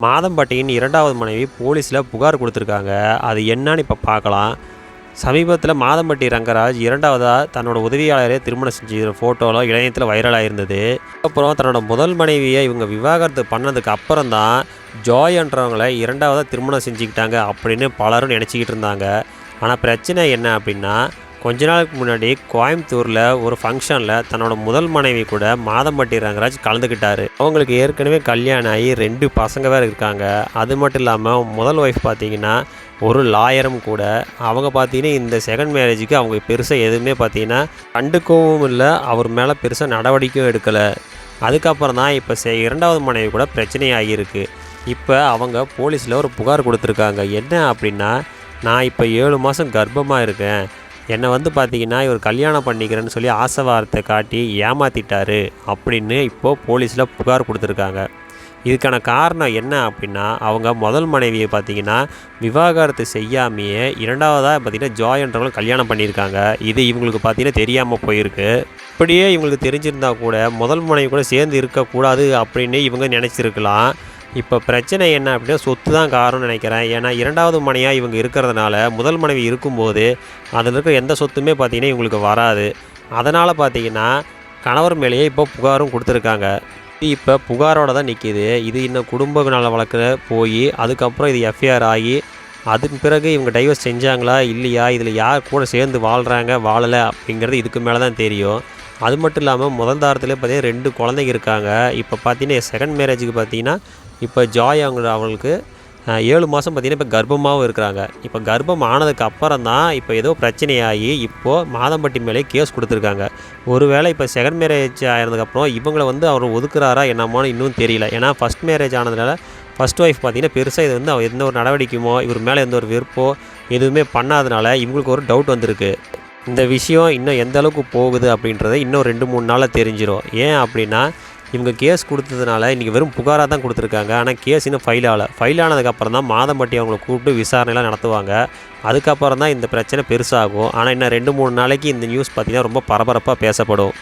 மாதம்பட்டியின் இரண்டாவது மனைவி போலீஸில் புகார் கொடுத்துருக்காங்க. அது என்னன்னு இப்போ பார்க்கலாம். சமீபத்தில் மாதம்பட்டி ரங்கராஜ் இரண்டாவதாக தன்னோட உதவியாளரே திருமணம் செஞ்ச ஃபோட்டோலாம் இணையத்தில் வைரலாக இருந்தது. அப்புறம் தன்னோட முதல் மனைவியை இவங்க விவாகரத்து பண்ணதுக்கு அப்புறம் தான் ஜாய்ன்றவங்களை இரண்டாவதாக திருமணம் செஞ்சுக்கிட்டாங்க அப்படின்னு பலரும் நினச்சிக்கிட்டு இருந்தாங்க. ஆனால் பிரச்சனை என்ன அப்படின்னா, கொஞ்ச நாளுக்கு முன்னாடி கோயம்புத்தூரில் ஒரு ஃபங்க்ஷனில் தன்னோட முதல் மனைவி கூட மாதம்பட்டி ரங்கராஜ் கலந்துக்கிட்டார். அவங்களுக்கு ஏற்கனவே கல்யாணம் ஆகி 2 பசங்க வேறு இருக்காங்க. அது மட்டும் இல்லாமல் முதல் ஒய்ஃப் பார்த்திங்கன்னா ஒரு லாயரும் கூட. அவங்க பார்த்திங்கன்னா இந்த செகண்ட் மேரேஜுக்கு அவங்க பெருசாக எதுவுமே பார்த்திங்கன்னா கண்டுக்கவும் இல்லை, அவர் மேலே பெருசாக நடவடிக்கையும் எடுக்கலை. அதுக்கப்புறம் தான் இப்போ இரண்டாவது மனைவி கூட பிரச்சனையாகியிருக்கு. இப்போ அவங்க போலீஸில் ஒரு புகார் கொடுத்துருக்காங்க. என்ன அப்படின்னா, நான் இப்போ 7 மாதம் கர்ப்பமாக இருக்கேன், என்னை பார்த்திங்கன்னா இவர் கல்யாணம் பண்ணிக்கிறேன்னு சொல்லி ஆசை வார்த்தை காட்டி ஏமாற்றிட்டாரு அப்படின்னு இப்போது போலீஸில் புகார் கொடுத்துருக்காங்க. இதுக்கான காரணம் என்ன அப்படின்னா, அவங்க முதல் மனைவியை பார்த்திங்கன்னா விவாகரத்து செய்யாமையே இரண்டாவதாக பார்த்திங்கன்னா ஜாய்ன்றவங்களும் கல்யாணம் பண்ணியிருக்காங்க. இது இவங்களுக்கு பார்த்திங்கன்னா தெரியாமல் போயிருக்கு. இப்படியே இவங்களுக்கு தெரிஞ்சிருந்தால் கூட முதல் மனைவி கூட சேர்ந்து இருக்கக்கூடாது அப்படின்னு இவங்க நினச்சிருக்கலாம். இப்போ பிரச்சனை என்ன அப்படின்னா, சொத்து தான் காரணம்னு நினைக்கிறேன். ஏன்னா இரண்டாவது மனைவியாக இவங்க இருக்கிறதுனால முதல் மனைவி இருக்கும்போது அதில் இருக்கிற எந்த சொத்துமே பார்த்திங்கன்னா இவங்களுக்கு வராது. அதனால் பார்த்திங்கன்னா கணவர் மேலேயே இப்போ புகாரும் கொடுத்துருக்காங்க. இது இப்போ புகாரோடு தான் நிற்கிது. இது இன்னும் குடும்ப நல வழக்கில் போய் அதுக்கப்புறம் இது எஃப்ஐஆர் ஆகி அதன் பிறகு இவங்க டைவர்ஸ் செஞ்சாங்களா இல்லையா, இதில் யார் கூட சேர்ந்து வாழ்கிறாங்க வாழலை அப்படிங்கிறது இதுக்கு மேலே தான் தெரியும். அது மட்டும் இல்லாமல் முதல் தாரத்துலேயே பார்த்திங்கன்னா 2 குழந்தைங்க இருக்காங்க. இப்போ பார்த்திங்கன்னா செகண்ட் மேரேஜுக்கு பார்த்திங்கன்னா இப்போ ஜாய் அவங்களுக்கு 7 மாதம் பார்த்திங்கன்னா இப்போ கர்ப்பமாகவும் இருக்கிறாங்க. இப்போ கர்ப்பம் ஆனதுக்கு அப்புறம் தான் இப்போ ஏதோ பிரச்சனையாகி இப்போது மாதம்பட்டி மேலே கேஸ் கொடுத்துருக்காங்க. ஒருவேளை இப்போ செகண்ட் மேரேஜ் ஆகிறதுக்கப்புறம் இவங்களை அவர் ஒதுக்குறாரா என்னமோன்னு இன்னும் தெரியல. ஏன்னா ஃபஸ்ட் மேரேஜ் ஆனதுனால ஃபஸ்ட் ஒய்ஃப் பார்த்திங்கன்னா பெருசாக இது அவர் எந்த ஒரு நடவடிக்கையுமோ இவர் மேலே எந்த ஒரு விருப்போ எதுவுமே பண்ணாதனால இவங்களுக்கு ஒரு டவுட் வந்திருக்கு. இந்த விஷயம் இன்னும் எந்த அளவுக்கு போகுது அப்படின்றத இன்னும் 2-3 நாளில் தெரிஞ்சிடும். ஏன் அப்படின்னா, இவங்க கேஸ் கொடுத்ததுனால இன்றைக்கி வெறும் புகாராக தான் கொடுத்துருக்காங்க. ஆனால் கேஸ் இன்னும் ஃபைல் ஆனதுக்கப்புறம் தான் மாதம்பட்டி அவங்கள கூப்பிட்டு விசாரணைலாம் நடத்துவாங்க. அதுக்கப்புறம் தான் இந்த பிரச்சனை பெருசாகும். ஆனால் இன்னும் 2-3 நாளைக்கு இந்த நியூஸ் பார்த்திங்கன்னா ரொம்ப பரபரப்பாக பேசப்படும்.